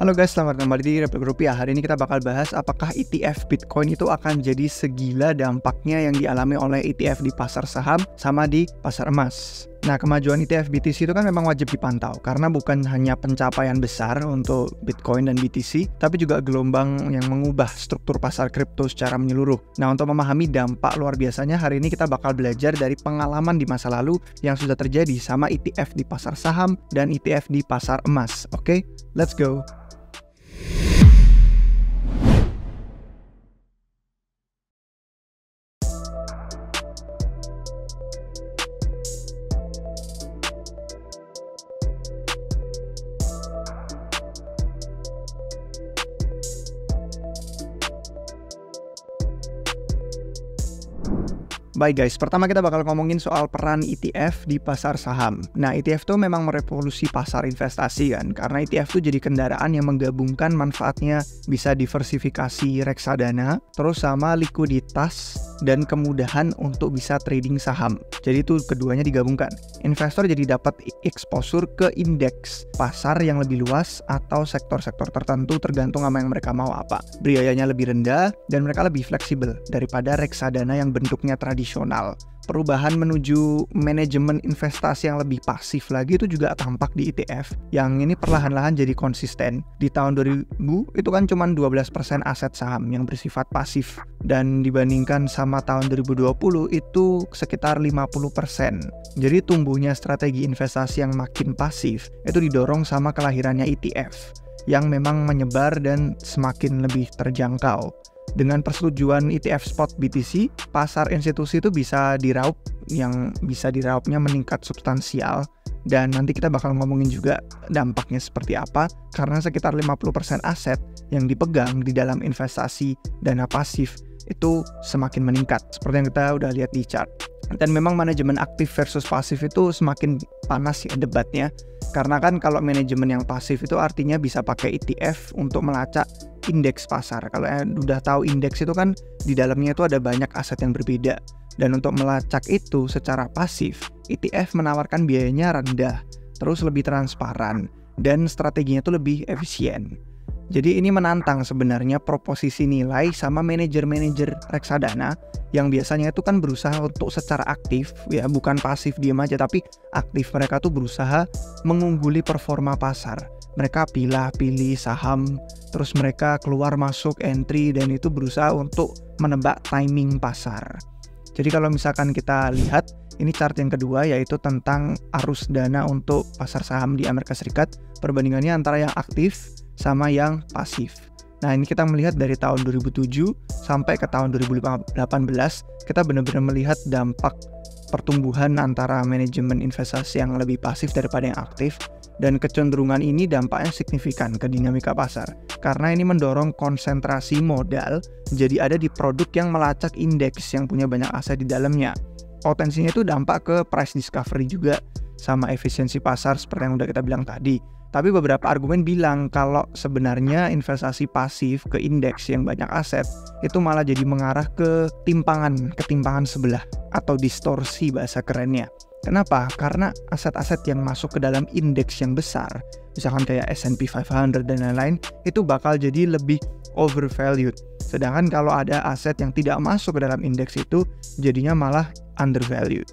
Halo guys, selamat kembali di Replik Rupiah. Hari ini kita bakal bahas apakah ETF Bitcoin itu akan jadi segila dampaknya yang dialami oleh ETF di pasar saham sama di pasar emas. Nah, kemajuan ETF BTC itu kan memang wajib dipantau karena bukan hanya pencapaian besar untuk Bitcoin dan BTC, tapi juga gelombang yang mengubah struktur pasar kripto secara menyeluruh. Nah, untuk memahami dampak luar biasanya, hari ini kita bakal belajar dari pengalaman di masa lalu yang sudah terjadi sama ETF di pasar saham dan ETF di pasar emas. Oke, let's go! Baik guys, pertama kita bakal ngomongin soal peran ETF di pasar saham. Nah, ETF tuh memang merevolusi pasar investasi kan, karena ETF tuh jadi kendaraan yang menggabungkan manfaatnya bisa diversifikasi reksadana, terus sama likuiditas dan kemudahan untuk bisa trading saham. Jadi itu keduanya digabungkan. Investor jadi dapat exposure ke indeks pasar yang lebih luas atau sektor-sektor tertentu tergantung sama yang mereka mau apa. Biayanya lebih rendah dan mereka lebih fleksibel daripada reksadana yang bentuknya tradisional. Perubahan menuju manajemen investasi yang lebih pasif lagi itu juga tampak di ETF yang ini perlahan-lahan jadi konsisten. Di tahun 2000 itu kan cuma 12% aset saham yang bersifat pasif, dan dibandingkan sama tahun 2020 itu sekitar 50%. Jadi tumbuhnya strategi investasi yang makin pasif itu didorong sama kelahirannya ETF yang memang menyebar dan semakin lebih terjangkau. Dengan persetujuan ETF spot BTC, pasar institusi itu bisa diraup, yang bisa diraupnya meningkat substansial, dan nanti kita bakal ngomongin juga dampaknya seperti apa, karena sekitar 50% aset yang dipegang di dalam investasi dana pasif itu semakin meningkat, seperti yang kita udah lihat di chart. Dan memang manajemen aktif versus pasif itu semakin panas ya debatnya, karena kan kalau manajemen yang pasif itu artinya bisa pakai ETF untuk melacak indeks pasar. Kalau udah tahu indeks itu kan di dalamnya itu ada banyak aset yang berbeda, dan untuk melacak itu secara pasif, ETF menawarkan biayanya rendah, terus lebih transparan, dan strateginya itu lebih efisien. Jadi ini menantang sebenarnya proposisi nilai sama manajer-manajer reksadana yang biasanya itu kan berusaha untuk secara aktif, ya bukan pasif diam aja, tapi aktif. Mereka tuh berusaha mengungguli performa pasar. Mereka pilih saham, terus mereka keluar masuk entry, dan itu berusaha untuk menebak timing pasar. Jadi kalau misalkan kita lihat, ini chart yang kedua yaitu tentang arus dana untuk pasar saham di Amerika Serikat, perbandingannya antara yang aktif sama yang pasif. Nah, ini kita melihat dari tahun 2007 sampai ke tahun 2018, kita benar-benar melihat dampak pertumbuhan antara manajemen investasi yang lebih pasif daripada yang aktif, dan kecenderungan ini dampaknya signifikan ke dinamika pasar karena ini mendorong konsentrasi modal jadi ada di produk yang melacak indeks yang punya banyak aset di dalamnya. Potensinya itu dampak ke price discovery juga sama efisiensi pasar seperti yang udah kita bilang tadi. Tapi beberapa argumen bilang kalau sebenarnya investasi pasif ke indeks yang banyak aset itu malah jadi mengarah ke ketimpangan sebelah atau distorsi bahasa kerennya. Kenapa? Karena aset-aset yang masuk ke dalam indeks yang besar, misalkan kayak S&P 500 dan lain-lain, itu bakal jadi lebih overvalued. Sedangkan kalau ada aset yang tidak masuk ke dalam indeks itu, jadinya malah undervalued.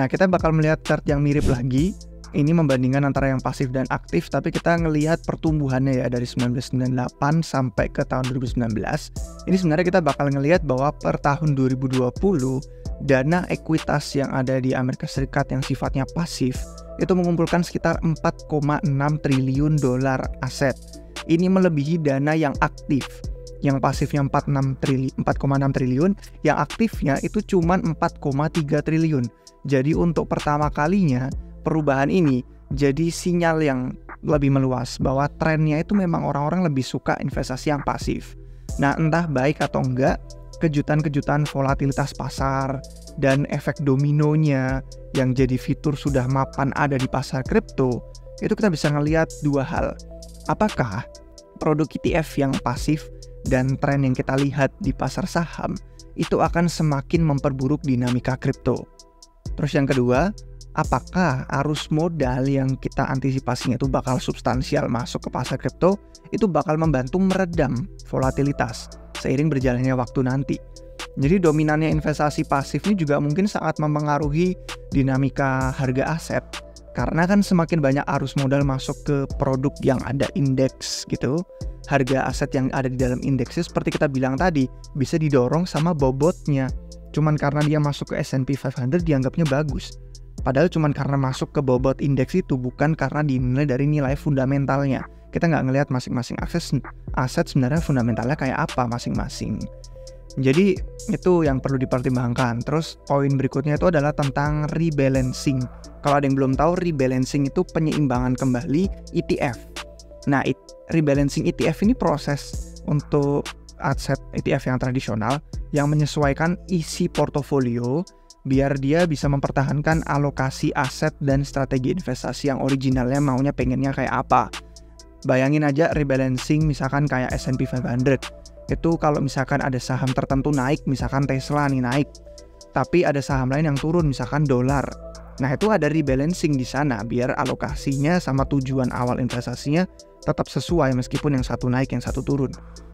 Nah, kita bakal melihat chart yang mirip lagi. Ini membandingkan antara yang pasif dan aktif, tapi kita ngelihat pertumbuhannya ya dari 1998 sampai ke tahun 2019. Ini sebenarnya kita bakal ngelihat bahwa per tahun 2020, dana ekuitas yang ada di Amerika Serikat yang sifatnya pasif itu mengumpulkan sekitar 4,6 triliun dolar aset. Ini melebihi dana yang aktif. Yang pasifnya 4,6 triliun, yang aktifnya itu cuma 4,3 triliun. Jadi untuk pertama kalinya perubahan ini jadi sinyal yang lebih meluas bahwa trennya itu memang orang-orang lebih suka investasi yang pasif. Nah, entah baik atau enggak, kejutan-kejutan volatilitas pasar dan efek dominonya yang jadi fitur sudah mapan ada di pasar kripto, itu kita bisa ngelihat dua hal. Apakah produk ETF yang pasif dan tren yang kita lihat di pasar saham itu akan semakin memperburuk dinamika kripto? Terus yang kedua, apakah arus modal yang kita antisipasinya itu bakal substansial masuk ke pasar kripto itu bakal membantu meredam volatilitas seiring berjalannya waktu nanti. Jadi dominannya investasi pasif ini juga mungkin sangat mempengaruhi dinamika harga aset. Karena kan semakin banyak arus modal masuk ke produk yang ada indeks gitu, harga aset yang ada di dalam indeksnya seperti kita bilang tadi bisa didorong sama bobotnya. Cuman karena dia masuk ke S&P 500 dianggapnya bagus. Padahal cuman karena masuk ke bobot indeks itu, bukan karena dinilai dari nilai fundamentalnya. Kita nggak ngelihat masing-masing aset sebenarnya fundamentalnya kayak apa masing-masing. Jadi itu yang perlu dipertimbangkan. Terus poin berikutnya itu adalah tentang rebalancing. Kalau ada yang belum tahu, rebalancing itu penyeimbangan kembali ETF. Nah, rebalancing ETF ini proses untuk aset ETF yang tradisional yang menyesuaikan isi portofolio biar dia bisa mempertahankan alokasi aset dan strategi investasi yang originalnya maunya pengennya kayak apa. Bayangin aja rebalancing misalkan kayak S&P 500. Itu kalau misalkan ada saham tertentu naik, misalkan Tesla nih naik, tapi ada saham lain yang turun, misalkan dolar. Nah, itu ada rebalancing di sana biar alokasinya sama tujuan awal investasinya tetap sesuai meskipun yang satu naik, yang satu turun.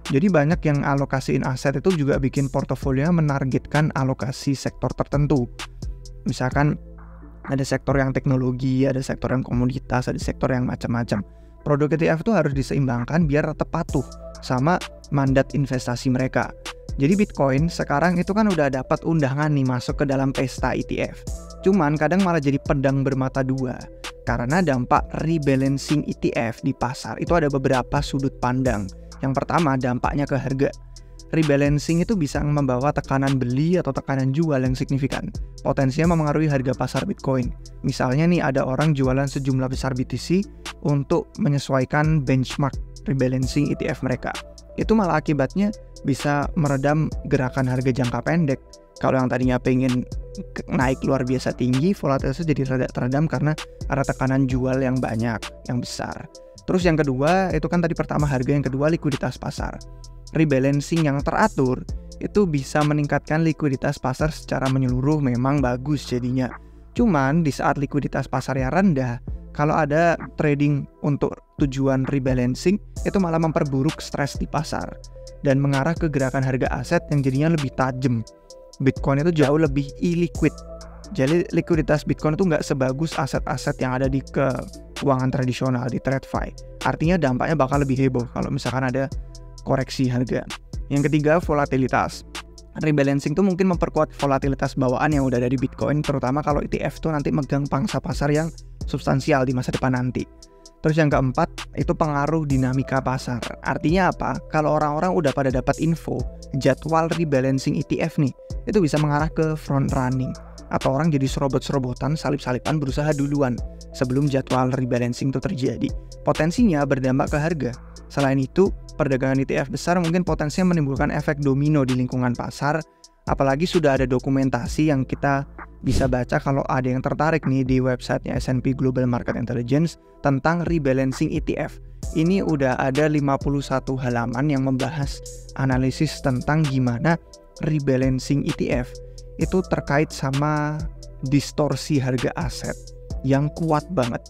Jadi banyak yang alokasiin aset itu juga bikin portofolio menargetkan alokasi sektor tertentu. Misalkan ada sektor yang teknologi, ada sektor yang komoditas, ada sektor yang macam-macam. Produk ETF itu harus diseimbangkan biar tetap patuh sama mandat investasi mereka. Jadi Bitcoin sekarang itu kan udah dapat undangan nih masuk ke dalam pesta ETF. Cuman kadang malah jadi pedang bermata dua. Karena dampak rebalancing ETF di pasar itu ada beberapa sudut pandang. Yang pertama, dampaknya ke harga. Rebalancing itu bisa membawa tekanan beli atau tekanan jual yang signifikan. Potensinya memengaruhi harga pasar Bitcoin. Misalnya nih ada orang jualan sejumlah besar BTC untuk menyesuaikan benchmark rebalancing ETF mereka. Itu malah akibatnya bisa meredam gerakan harga jangka pendek. Kalau yang tadinya pengen naik luar biasa tinggi, volatilitasnya jadi teredam karena ada tekanan jual yang banyak, yang besar. Terus yang kedua, itu kan tadi pertama harga, yang kedua likuiditas pasar. Rebalancing yang teratur itu bisa meningkatkan likuiditas pasar secara menyeluruh, memang bagus jadinya. Cuman di saat likuiditas pasarnya rendah, kalau ada trading untuk tujuan rebalancing, itu malah memperburuk stres di pasar dan mengarah ke gerakan harga aset yang jadinya lebih tajam. Bitcoin itu jauh lebih illiquid. Jadi likuiditas Bitcoin itu nggak sebagus aset-aset yang ada di keuangan tradisional, di TradFi. Artinya dampaknya bakal lebih heboh kalau misalkan ada koreksi harga. Yang ketiga, volatilitas. Rebalancing itu mungkin memperkuat volatilitas bawaan yang udah ada di Bitcoin, terutama kalau ETF itu nanti megang pangsa pasar yang substansial di masa depan nanti. Terus yang keempat, itu pengaruh dinamika pasar. Artinya apa? Kalau orang-orang udah pada dapat info jadwal rebalancing ETF nih, itu bisa mengarah ke front running. Atau orang jadi serobot-serobotan, salip-salipan berusaha duluan sebelum jadwal rebalancing itu terjadi. Potensinya berdampak ke harga. Selain itu, perdagangan ETF besar mungkin potensinya menimbulkan efek domino di lingkungan pasar, apalagi sudah ada dokumentasi yang kita bisa baca kalau ada yang tertarik nih di websitenya S&P Global Market Intelligence tentang rebalancing ETF. Ini udah ada 51 halaman yang membahas analisis tentang gimana rebalancing ETF itu terkait sama distorsi harga aset yang kuat banget.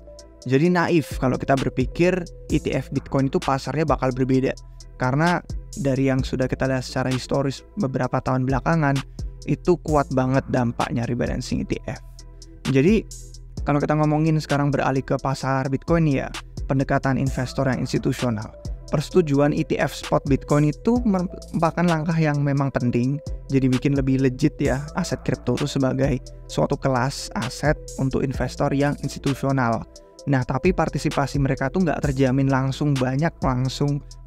Jadi naif kalau kita berpikir ETF Bitcoin itu pasarnya bakal berbeda. Karena dari yang sudah kita lihat secara historis beberapa tahun belakangan, itu kuat banget dampaknya rebalancing ETF. Jadi kalau kita ngomongin sekarang beralih ke pasar Bitcoin ya, pendekatan investor yang institusional. Persetujuan ETF spot Bitcoin itu merupakan langkah yang memang penting. Jadi bikin lebih legit ya aset kripto itu sebagai suatu kelas aset untuk investor yang institusional. Nah, tapi partisipasi mereka tuh nggak terjamin langsung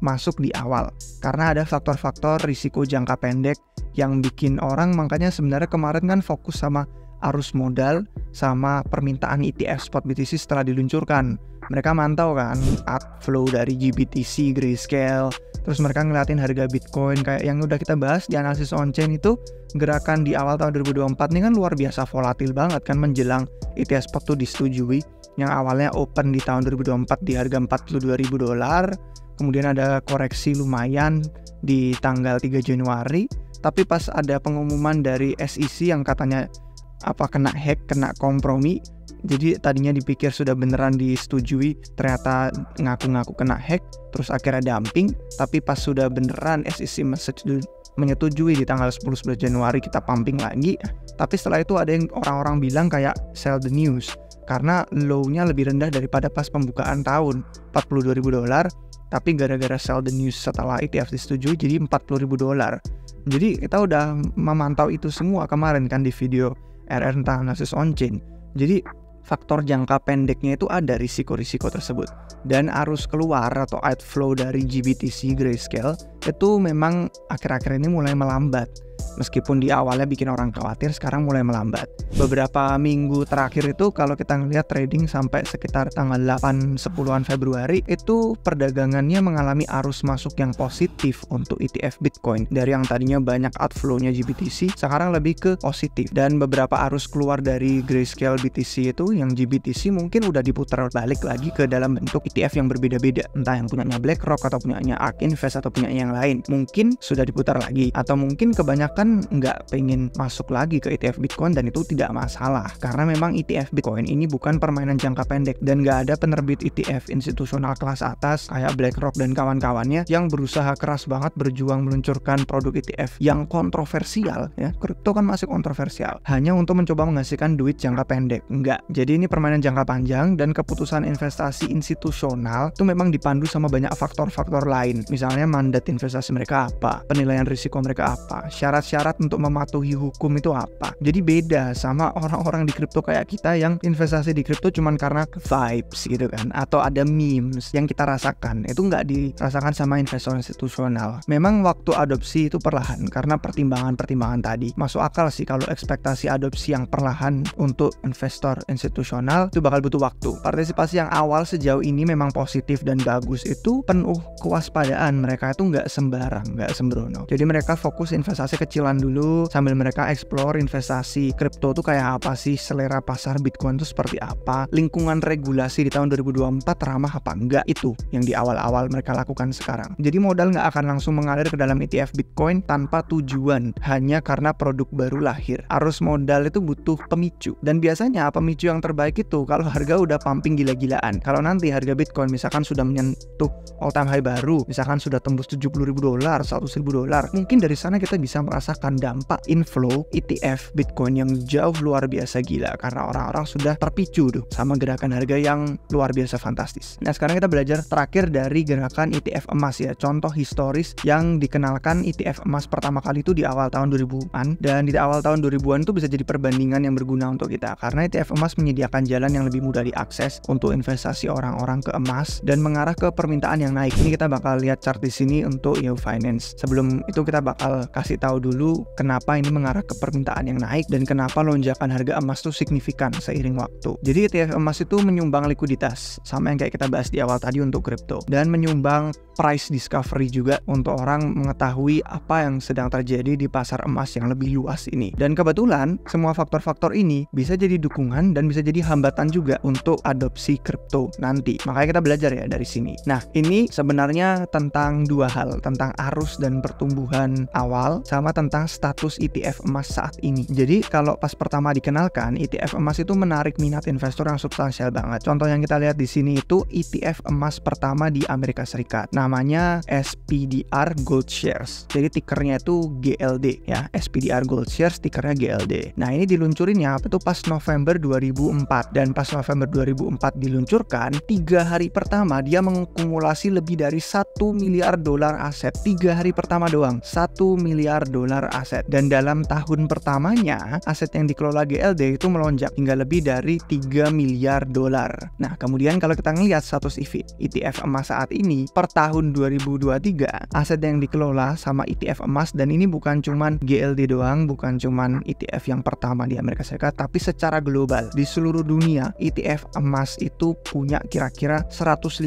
masuk di awal. Karena ada faktor-faktor risiko jangka pendek yang bikin orang, makanya sebenarnya kemarin kan fokus sama arus modal sama permintaan ETF spot BTC setelah diluncurkan. Mereka mantau kan outflow dari GBTC, Grayscale, terus mereka ngeliatin harga Bitcoin kayak yang udah kita bahas di analisis on-chain itu, gerakan di awal tahun 2024 ini kan luar biasa volatil banget kan menjelang ETF spot tuh disetujui. Yang awalnya open di tahun 2024 di harga $42.000, kemudian ada koreksi lumayan di tanggal 3 Januari, tapi pas ada pengumuman dari SEC yang katanya kena hack, kena kompromi, Jadi tadinya dipikir sudah beneran disetujui, ternyata ngaku-ngaku kena hack, terus akhirnya dumping. Tapi pas sudah beneran SEC menyetujui di tanggal 10-11 Januari kita pumping lagi. Tapi setelah itu ada yang orang-orang bilang kayak sell the news, karena low-nya lebih rendah daripada pas pembukaan tahun, $42.000. Tapi gara-gara sell the news setelah ETF disetujui jadi $40.000. Jadi kita udah memantau itu semua kemarin kan di video RR tentang analysis on-chain. Jadi faktor jangka pendeknya itu ada risiko-risiko tersebut. Dan arus keluar atau outflow dari GBTC Grayscale itu memang akhir-akhir ini mulai melambat. Meskipun di awalnya bikin orang khawatir, sekarang mulai melambat. Beberapa minggu terakhir itu kalau kita ngelihat trading sampai sekitar tanggal 8-10an Februari, itu perdagangannya mengalami arus masuk yang positif untuk ETF Bitcoin. Dari yang tadinya banyak outflow-nya GBTC, sekarang lebih ke positif. Dan beberapa arus keluar dari Grayscale BTC itu, yang GBTC mungkin udah diputar balik lagi ke dalam bentuk ETF yang berbeda-beda. Entah yang punyanya BlackRock, atau punyanya ARK Invest, atau punyanya yang lain. Mungkin sudah diputar lagi, atau mungkin kebanyakan nggak pengen masuk lagi ke ETF Bitcoin, dan itu tidak masalah karena memang ETF Bitcoin ini bukan permainan jangka pendek, dan nggak ada penerbit ETF institusional kelas atas kayak BlackRock dan kawan-kawannya yang berusaha keras banget berjuang meluncurkan produk ETF yang kontroversial ya. Kripto kan masih kontroversial hanya untuk mencoba menghasilkan duit jangka pendek. Enggak, jadi ini permainan jangka panjang, dan keputusan investasi institusional itu memang dipandu sama banyak faktor-faktor lain. Misalnya mandat investasi mereka apa, penilaian risiko mereka apa, syarat untuk mematuhi hukum itu apa. Jadi beda sama orang-orang di kripto kayak kita yang investasi di kripto cuman karena vibes gitu kan, atau ada memes yang kita rasakan. Itu nggak dirasakan sama investor institusional. Memang waktu adopsi itu perlahan karena pertimbangan-pertimbangan tadi. Masuk akal sih kalau ekspektasi adopsi yang perlahan untuk investor institusional itu bakal butuh waktu. Partisipasi yang awal sejauh ini memang positif dan bagus, itu penuh kewaspadaan. Mereka itu nggak sembarang, nggak sembrono. Jadi mereka fokus investasi kecilan dulu sambil mereka explore investasi kripto tuh kayak apa sih, selera pasar Bitcoin tuh seperti apa, lingkungan regulasi di tahun 2024 ramah apa enggak. Itu yang di awal-awal mereka lakukan sekarang. Jadi modal nggak akan langsung mengalir ke dalam ETF Bitcoin tanpa tujuan hanya karena produk baru lahir. Arus modal itu butuh pemicu, dan biasanya pemicu yang terbaik itu kalau harga udah pumping gila-gilaan. Kalau nanti harga Bitcoin misalkan sudah menyentuh all time high baru, misalkan sudah tembus $70.000, $100.000, mungkin dari sana kita bisa merasakan dampak inflow ETF Bitcoin yang jauh luar biasa gila karena orang-orang sudah terpicu tuh sama gerakan harga yang luar biasa fantastis. Nah, sekarang kita belajar terakhir dari gerakan ETF emas ya. Contoh historis yang dikenalkan ETF emas pertama kali itu di awal tahun 2000-an, dan di awal tahun 2000-an itu bisa jadi perbandingan yang berguna untuk kita karena ETF emas menyediakan jalan yang lebih mudah diakses untuk investasi orang-orang ke emas dan mengarah ke permintaan yang naik. Ini kita bakal lihat chart di sini untuk Yahoo Finance. Sebelum itu kita bakal kasih tahu dulu kenapa ini mengarah ke permintaan yang naik dan kenapa lonjakan harga emas itu signifikan seiring waktu. Jadi ETF emas itu menyumbang likuiditas sama yang kayak kita bahas di awal tadi untuk kripto, dan menyumbang price discovery juga untuk orang mengetahui apa yang sedang terjadi di pasar emas yang lebih luas ini. Dan kebetulan semua faktor-faktor ini bisa jadi dukungan dan bisa jadi hambatan juga untuk adopsi kripto nanti. Makanya kita belajar ya dari sini. Nah, ini sebenarnya tentang dua hal, tentang arus dan pertumbuhan awal sama tentang status ETF emas saat ini. Jadi kalau pas pertama dikenalkan, ETF emas itu menarik minat investor yang substansial banget. Contoh yang kita lihat di sini itu ETF emas pertama di Amerika Serikat. Namanya SPDR Gold Shares. Jadi tikernya itu GLD ya. SPDR Gold Shares tikernya GLD. Nah, ini diluncurinnya itu pas November 2004, dan pas November 2004 diluncurkan, 3 hari pertama dia mengakumulasi lebih dari $1 miliar aset. 3 hari pertama doang, $1 miliar aset. Dan dalam tahun pertamanya, aset yang dikelola GLD itu melonjak hingga lebih dari $3 miliar. Nah, kemudian kalau kita ngelihat status ETF emas saat ini, per tahun 2023, aset yang dikelola sama ETF emas, dan ini bukan cuman GLD doang, bukan cuman ETF yang pertama di Amerika Serikat, tapi secara global, di seluruh dunia, ETF emas itu punya kira-kira $150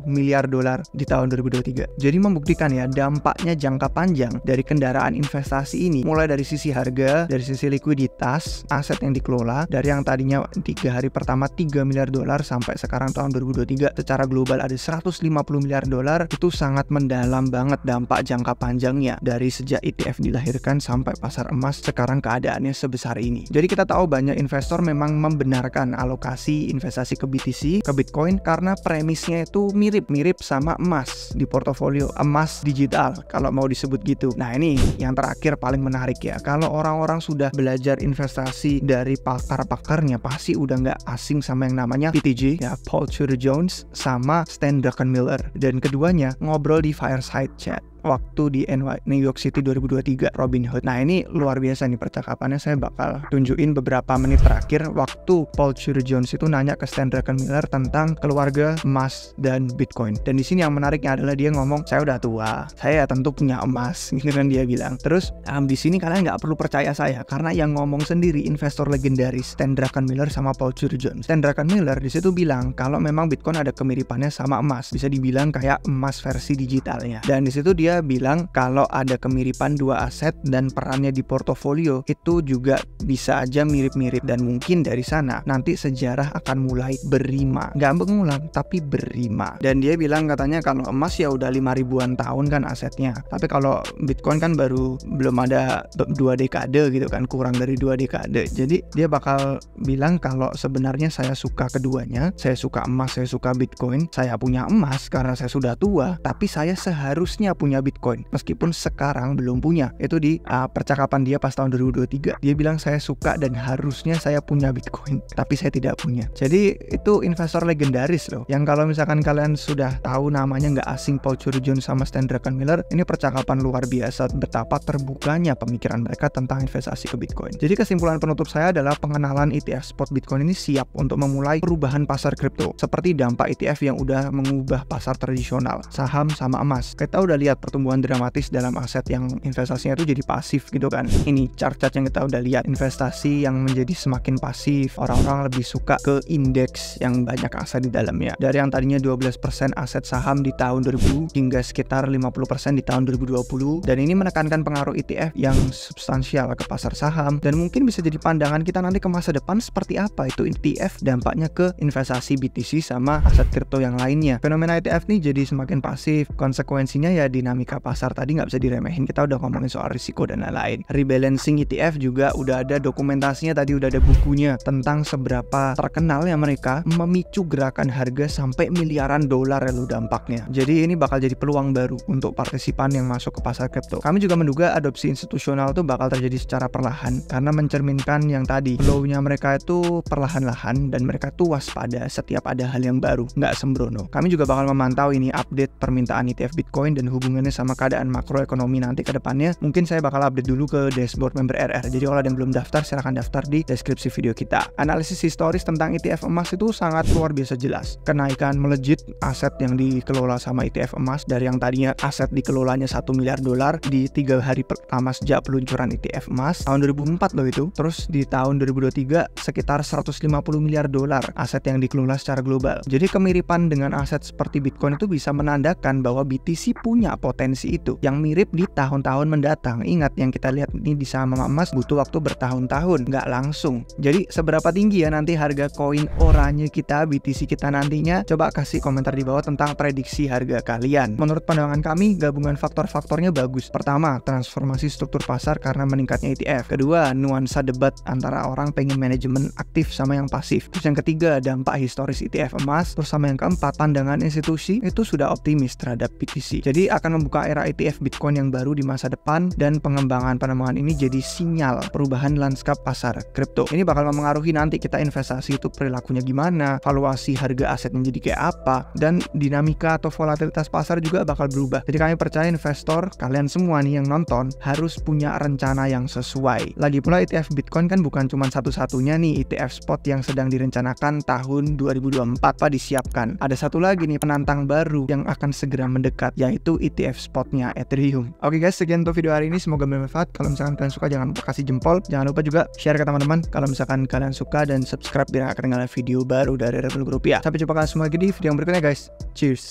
miliar di tahun 2023. Jadi membuktikan ya, dampaknya jangka panjang dari kendaraan investasi investasi ini, mulai dari sisi harga, dari sisi likuiditas, aset yang dikelola, dari yang tadinya 3 hari pertama 3 miliar dolar sampai sekarang tahun 2023 secara global ada 150 miliar dolar, itu sangat mendalam banget dampak jangka panjangnya dari sejak ETF dilahirkan sampai pasar emas sekarang keadaannya sebesar ini. Jadi kita tahu banyak investor memang membenarkan alokasi investasi ke BTC, ke Bitcoin, karena premisnya itu mirip-mirip sama emas di portofolio, emas digital kalau mau disebut gitu. Nah ini yang terakhir paling menarik ya, kalau orang-orang sudah belajar investasi dari pakar-pakarnya pasti udah nggak asing sama yang namanya PTG ya, Paul Tudor Jones sama Stan Druckenmiller, dan keduanya ngobrol di Fireside Chat waktu di New York City 2023 Robinhood. Nah ini luar biasa nih percakapannya, saya bakal tunjukin beberapa menit terakhir waktu Paul Tudor Jones itu nanya ke Stan Druckenmiller tentang keluarga emas dan Bitcoin. Dan di sini yang menariknya adalah dia ngomong, saya udah tua, saya tentu punya emas, gitu kan dia bilang. Terus di sini kalian nggak perlu percaya saya karena yang ngomong sendiri investor legendaris Stan Druckenmiller sama Paul Tudor Jones. Stan Druckenmiller di situ bilang kalau memang Bitcoin ada kemiripannya sama emas, bisa dibilang kayak emas versi digitalnya. Dan di situ dia bilang kalau ada kemiripan dua aset dan perannya di portofolio itu juga bisa aja mirip-mirip, dan mungkin dari sana nanti sejarah akan mulai berima, nggak mengulang tapi berima. Dan dia bilang katanya kalau emas ya udah 5.000-an tahun kan asetnya, tapi kalau Bitcoin kan belum ada 2 dekade gitu kan, kurang dari 2 dekade. Jadi dia bakal bilang kalau sebenarnya saya suka keduanya, saya suka emas, saya suka Bitcoin. Saya punya emas karena saya sudah tua, tapi saya seharusnya punya Bitcoin meskipun sekarang belum punya. Itu di percakapan dia pas tahun 2023. Dia bilang saya suka dan harusnya saya punya Bitcoin, tapi saya tidak punya. Jadi itu investor legendaris loh, yang kalau misalkan kalian sudah tahu namanya nggak asing, Paul Tudor Jones sama Stan Druckenmiller. Ini percakapan luar biasa betapa terbukanya pemikiran mereka tentang investasi ke Bitcoin. Jadi kesimpulan penutup saya adalah pengenalan ETF spot Bitcoin ini siap untuk memulai perubahan pasar kripto, seperti dampak ETF yang udah mengubah pasar tradisional saham sama emas. Kita udah lihat pertumbuhan dramatis dalam aset yang investasinya itu jadi pasif gitu kan. Ini chart-chart yang kita udah lihat, investasi yang menjadi semakin pasif, orang-orang lebih suka ke indeks yang banyak aset di dalamnya. Dari yang tadinya 12% aset saham di tahun 2000 hingga sekitar 50% di tahun 2020, dan ini menekankan pengaruh ETF yang substansial ke pasar saham, dan mungkin bisa jadi pandangan kita nanti ke masa depan seperti apa itu ETF dampaknya ke investasi BTC sama aset kripto yang lainnya. Fenomena ETF nih jadi semakin pasif, konsekuensinya ya dinamika pasar tadi nggak bisa diremehin. Kita udah ngomongin soal risiko dan lain-lain. Rebalancing ETF juga udah ada dokumentasinya, tadi udah ada bukunya tentang seberapa terkenal ya mereka memicu gerakan harga sampai miliaran dolar ya lo dampaknya. Jadi ini bakal jadi peluang baru untuk partisipan yang masuk ke pasar kripto. Kami juga menduga adopsi institusional tuh bakal terjadi secara perlahan karena mencerminkan yang tadi flow-nya mereka itu perlahan-lahan dan mereka tuh waspada setiap ada hal yang baru, nggak sembrono. Kami juga bakal memantau ini update permintaan ETF Bitcoin dan hubungannya sama keadaan makroekonomi nanti ke depannya. Mungkin saya bakal update dulu ke dashboard member RR. Jadi kalau ada yang belum daftar silahkan daftar di deskripsi video kita. Analisis historis tentang ETF emas itu sangat luar biasa jelas. Kenaikan melejit aset yang dikelola sama ETF emas dari yang tadinya aset dikelolanya 1 miliar dolar di 3 hari pertama sejak peluncuran ETF emas tahun 2004 loh itu. Terus di tahun 2023 sekitar 150 miliar dolar aset yang dikelola secara global. Jadi kemiripan dengan aset seperti Bitcoin itu bisa menandakan bahwa BTC punya potensi itu yang mirip di tahun-tahun mendatang. Ingat yang kita lihat ini di saham emas butuh waktu bertahun-tahun, nggak langsung. Jadi seberapa tinggi ya nanti harga koin oranye kita, BTC kita nantinya? Coba kasih komentar di bawah tentang prediksi harga kalian. Menurut pandangan kami, gabungan faktor-faktornya bagus. Pertama, transformasi struktur pasar karena meningkatnya ETF. Kedua, nuansa debat antara orang pengen manajemen aktif sama yang pasif. Terus yang ketiga, dampak historis ETF emas. Terus sama yang keempat, pandangan institusi itu sudah optimis terhadap BTC. Jadi akan membuka era ETF Bitcoin yang baru di masa depan, dan pengembangan penemuan ini jadi sinyal perubahan lanskap pasar kripto. Ini bakal mempengaruhi nanti kita investasi itu perilakunya gimana, valuasi harga asetnya jadi kayak apa, dan dinamika atau volatilitas pasar juga bakal berubah. Jadi kami percaya investor, kalian semua nih yang nonton harus punya rencana yang sesuai. Lagi pula ETF Bitcoin kan bukan cuma satu-satunya nih ETF spot yang sedang direncanakan tahun 2024 Pak disiapkan. Ada satu lagi nih penantang baru yang akan segera mendekat, yaitu ETF spotnya Ethereum. Oke guys, sekian untuk video hari ini, semoga bermanfaat. Kalau misalkan kalian suka jangan lupa kasih jempol, jangan lupa juga share ke teman-teman kalau misalkan kalian suka, dan subscribe biar gak ketinggalan video baru dari Rebel Group ya. Sampai jumpa kalian semua lagi di video yang berikutnya guys. Cheers.